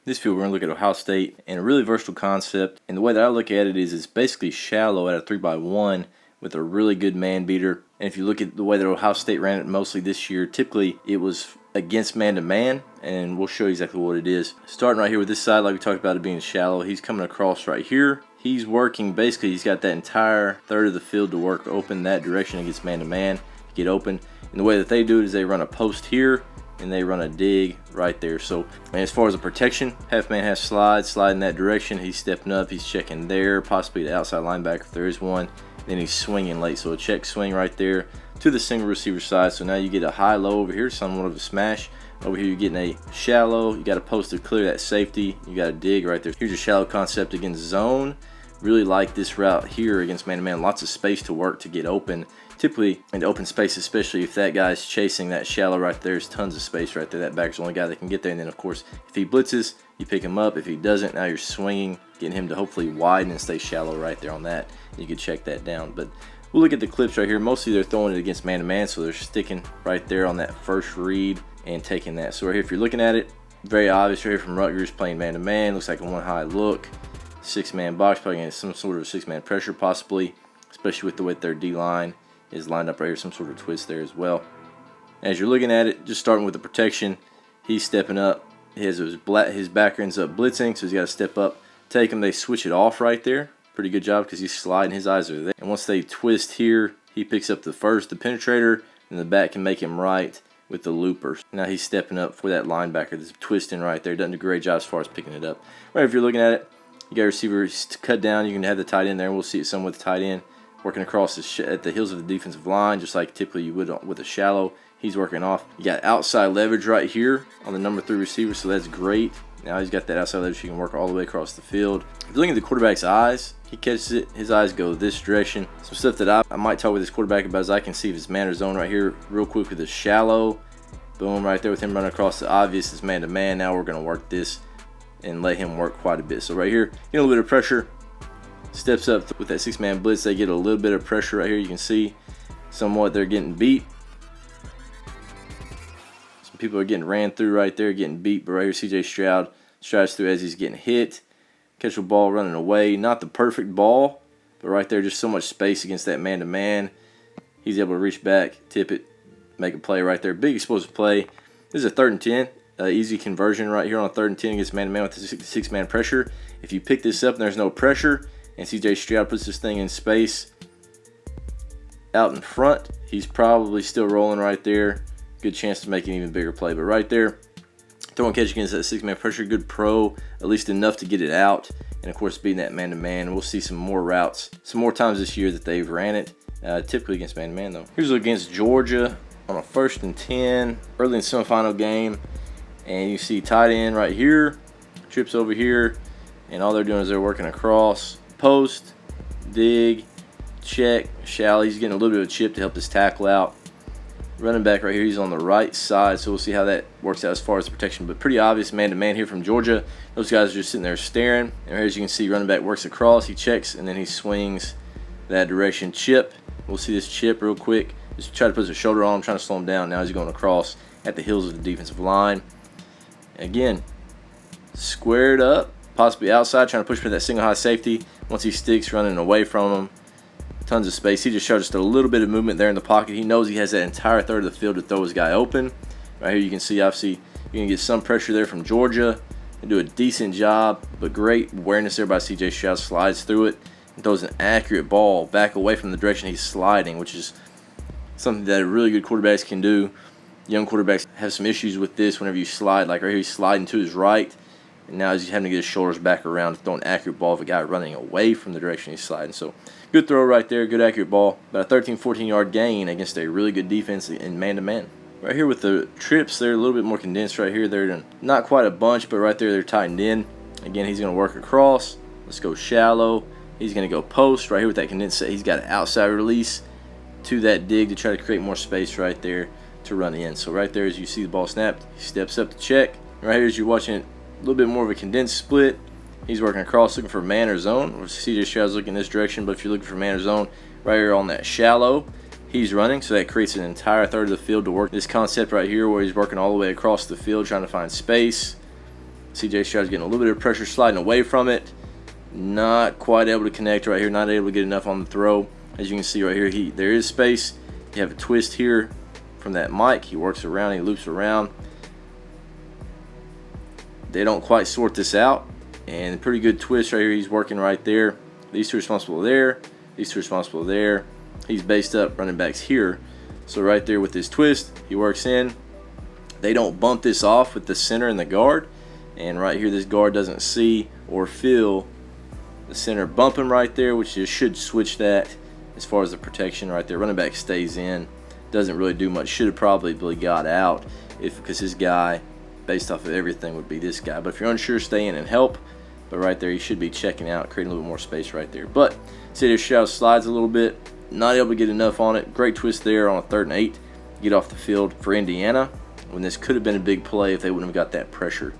This field, we're going to look at Ohio State and a really versatile concept. And the way that I look at it is it's basically shallow at a 3x1 with a really good man beater. And if you look at the way that Ohio State ran it mostly this year, typically it was against man-to-man, and we'll show you exactly what it is. Starting right here with this side, like we talked about it being shallow, he's coming across right here. He's working, basically he's got that entire third of the field to work open that direction against man-to-man, get open. And the way that they do it is they run a post here, and they run a dig right there. So, and as far as the protection, half man, half slide in that direction. He's stepping up, he's checking there, possibly the outside linebacker if there is one. Then he's swinging late, so a check swing right there to the single receiver side. So now you get a high-low over here, somewhat of a smash. Over here you're getting a shallow. You got a post to clear that safety. You got a dig right there. Here's your shallow concept against zone. Really like this route here against man-to-man. Lots of space to work to get open. Typically in open space, especially if that guy's chasing that shallow right there, there's tons of space right there. That backer's the only guy that can get there. And then of course, if he blitzes, you pick him up. If he doesn't, now you're swinging, getting him to hopefully widen and stay shallow right there on that. You can check that down. But we'll look at the clips right here. Mostly they're throwing it against man-to-man, so they're sticking right there on that first read and taking that. So right here, if you're looking at it, very obvious right here from Rutgers playing man-to-man. Looks like a one high look. 6-man box, probably getting some sort of 6-man pressure possibly, especially with the way their D-line is lined up right here, some sort of twist there as well. As you're looking at it, just starting with the protection, he's stepping up. His backer ends up blitzing, so he's got to step up, take him. They switch it off right there. Pretty good job because he's sliding. His eyes are there. And once they twist here, he picks up the penetrator, and the back can make him right with the looper. Now he's stepping up for that linebacker that's twisting right there. Doesn't do a great job as far as picking it up. Right, if you're looking at it, you got a receiver cut down. You can have the tight end there, and we'll see it some with the tight end working across at the heels of the defensive line, just like typically you would with a shallow. He's working off. You got outside leverage right here on the number 3 receiver, so that's great. Now he's got that outside leverage. He can work all the way across the field. If you're looking at the quarterback's eyes, he catches it. His eyes go this direction. Some stuff that I might talk with this quarterback about is I can see if it's man or zone right here real quick with the shallow. Boom, right there with him running across the obvious is man-to-man. Now we're going to work this and let him work quite a bit. So right here, get a little bit of pressure. Steps up with that 6-man blitz. They get a little bit of pressure right here. You can see somewhat they're getting beat. Some people are getting ran through right there, getting beat. But right here, C.J. Stroud strides through as he's getting hit. Catch the ball running away. Not the perfect ball, but right there, just so much space against that man-to-man. He's able to reach back, tip it, make a play right there. Big explosive play. This is a 3rd and 10. Easy conversion right here on a 3rd and 10 against man-to-man with the 6-man pressure. If you pick this up and there's no pressure, and C.J. Stroud puts this thing in space out in front, he's probably still rolling right there. Good chance to make an even bigger play. But right there, throwing catch against that 6-man pressure, good pro, at least enough to get it out. And of course, beating that man-to-man. We'll see some more routes, some more times this year that they've ran it, typically against man-to-man though. Here's against Georgia on a 1st and 10, early in the semifinal game. And you see tight end right here, trips over here, and all they're doing is they're working across. Post, dig, check, shallow. He's getting a little bit of a chip to help this tackle out. Running back right here, he's on the right side, so we'll see how that works out as far as the protection. But pretty obvious man-to-man here from Georgia. Those guys are just sitting there staring. And as you can see, running back works across. He checks, and then he swings that direction. Chip. We'll see this chip real quick. Just try to put his shoulder on him, trying to slow him down. Now he's going across at the heels of the defensive line. Again, squared up, possibly outside, trying to push for that single high safety. Once he sticks, running away from him. Tons of space. He just showed just a little bit of movement there in the pocket. He knows he has that entire third of the field to throw his guy open. Right here you can see, obviously, you can get some pressure there from Georgia and do a decent job, but great awareness there by C.J. Stroud. Slides through it and throws an accurate ball back away from the direction he's sliding, which is something that really good quarterbacks can do. Young quarterbacks have some issues with this whenever you slide. Like right here, he's sliding to his right, and now he's having to get his shoulders back around to throw an accurate ball of a guy running away from the direction he's sliding. So good throw right there, good accurate ball. About a 13, 14-yard gain against a really good defense in man-to-man. Right here with the trips, they're a little bit more condensed right here. They're not quite a bunch, but right there they're tightened in. Again, he's going to work across. Let's go shallow. He's going to go post right here with that condensed set. He's got an outside release to that dig to try to create more space right there to run in. So right there as you see the ball snapped, he steps up to check. Right here as you're watching it, a little bit more of a condensed split. He's working across looking for man or zone. C.J. Stroud's looking this direction, but if you're looking for man or zone, right here on that shallow, he's running. So that creates an entire third of the field to work this concept right here where he's working all the way across the field trying to find space. C.J. Stroud's getting a little bit of pressure sliding away from it. Not quite able to connect right here. Not able to get enough on the throw. As you can see right here, there is space. You have a twist here from that mic. He works around. He loops around. They don't quite sort this out. And pretty good twist right here. He's working right there. These two responsible there. These two responsible there. He's based up running backs here. So right there with his twist, he works in. They don't bump this off with the center and the guard. And right here, this guard doesn't see or feel the center bumping right there, which just should switch that as far as the protection right there. Running back stays in. Doesn't really do much. Should have probably got out because his guy, based off of everything, would be this guy. But if you're unsure, stay in and help. But right there, he should be checking out, creating a little more space right there. But C.J. Stroud slides a little bit. Not able to get enough on it. Great twist there on a 3rd and 8. Get off the field for Indiana, when this could have been a big play if they wouldn't have got that pressure.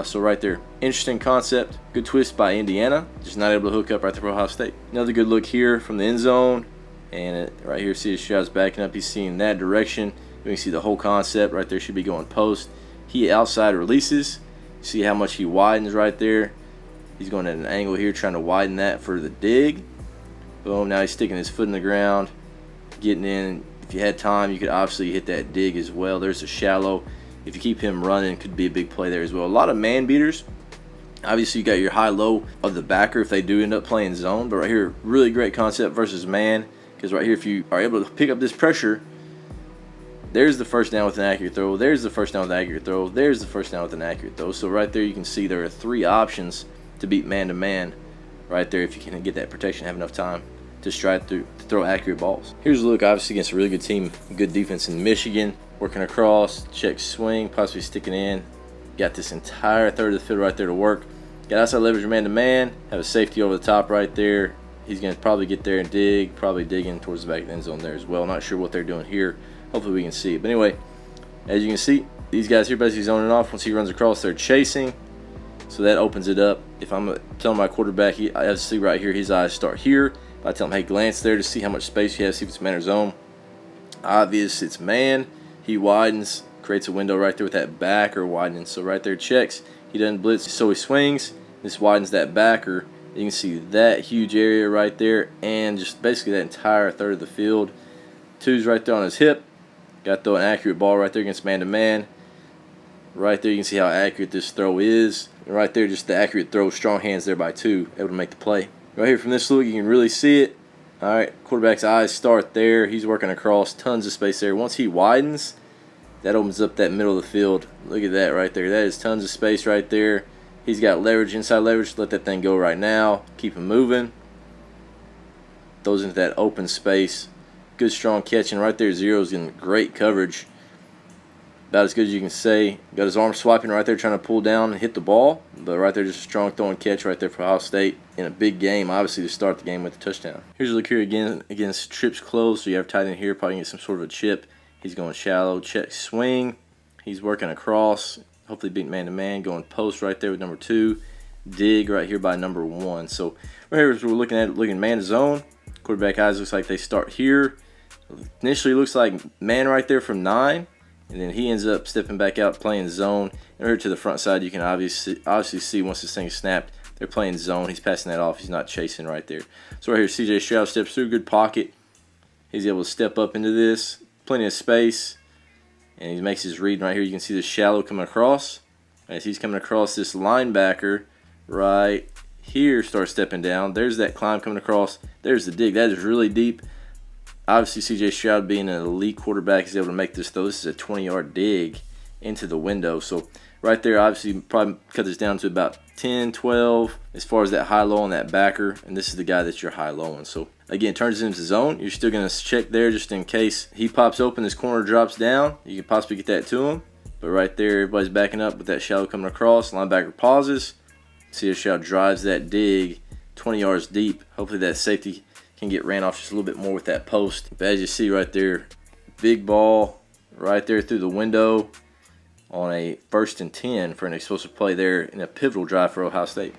So right there, interesting concept. Good twist by Indiana. Just not able to hook up right there for Ohio State. Another good look here from the end zone. And right here, C.J. Stroud's backing up. He's seeing that direction. You can see the whole concept right there. Should be going post. He outside releases. See how much he widens right there. He's going at an angle here, trying to widen that for the dig. Boom, now he's sticking his foot in the ground, getting in. If you had time, you could obviously hit that dig as well. There's a shallow. If you keep him running, could be a big play there as well. A lot of man beaters. Obviously, you got your high-low of the backer if they do end up playing zone. But right here, really great concept versus man. Because right here, if you are able to pick up this pressure, there's the first down with an accurate throw. There's the first down with an accurate throw. There's the first down with an accurate throw. So right there, you can see there are 3 options to beat man-to-man right there if you can get that protection, have enough time to stride through to throw accurate balls. Here's a look, obviously, against a really good team, good defense in Michigan. Working across, check swing, possibly sticking in. Got this entire 3rd of the field right there to work. Got outside leverage man-to-man. Have a safety over the top right there. He's going to probably get there and dig, probably digging towards the back of the end zone there as well. Not sure what they're doing here. Hopefully we can see it. But anyway, as you can see, these guys here basically zoning off. Once he runs across, they're chasing. So that opens it up. If I'm telling my quarterback, I have to see right here, his eyes start here. If I tell him, hey, glance there to see how much space you have, see if it's man or zone. Obvious, it's man. He widens, creates a window right there with that backer widening. So right there, checks. He doesn't blitz, so he swings. This widens that backer. You can see that huge area right there, and just basically that entire 3rd of the field. 2's right there on his hip. Got to throw an accurate ball right there against man-to-man. Right there, you can see how accurate this throw is. And right there, just the accurate throw. Strong hands there by 2, able to make the play. Right here from this look, you can really see it. All right, quarterback's eyes start there. He's working across, tons of space there. Once he widens, that opens up that middle of the field. Look at that right there. That is tons of space right there. He's got leverage, inside leverage. Let that thing go right now. Keep him moving. Throws into that open space. Good strong catching right there. Zero's getting great coverage. About as good as you can say. Got his arm swiping right there, trying to pull down and hit the ball. But right there, just a strong throwing catch right there for Ohio State in a big game, obviously, to start the game with a touchdown. Here's a look here again against trips close. So you have tight end here, probably get some sort of a chip. He's going shallow, check swing. He's working across. Hopefully beat man-to-man. Going post right there with number 2. Dig right here by number 1. So right here, as we're looking at it, looking man to zone. Quarterback eyes looks like they start here. Initially looks like man right there from 9. And then he ends up stepping back out, playing zone. And here to the front side, you can obviously see once this thing is snapped, they're playing zone. He's passing that off. He's not chasing right there. So right here, C.J. Stroud steps through, good pocket. He's able to step up into this. Plenty of space. And he makes his read right here. You can see the shallow coming across. As he's coming across, this linebacker right here starts stepping down. There's that climb coming across. There's the dig. That is really deep. Obviously, C.J. Stroud being an elite quarterback is able to make this throw. This is a 20-yard dig into the window. So right there, obviously, probably cut this down to about 10, 12 as far as that high-low on that backer. And this is the guy that you're high-low on. So, again, turns it into zone. You're still going to check there just in case he pops open, this corner drops down. You can possibly get that to him. But right there, everybody's backing up with that shallow coming across. Linebacker pauses. C.J. Stroud drives that dig 20 yards deep. Hopefully that safety can get ran off just a little bit more with that post. But as you see right there, big ball right there through the window on a 1st and 10 for an explosive play there in a pivotal drive for Ohio State.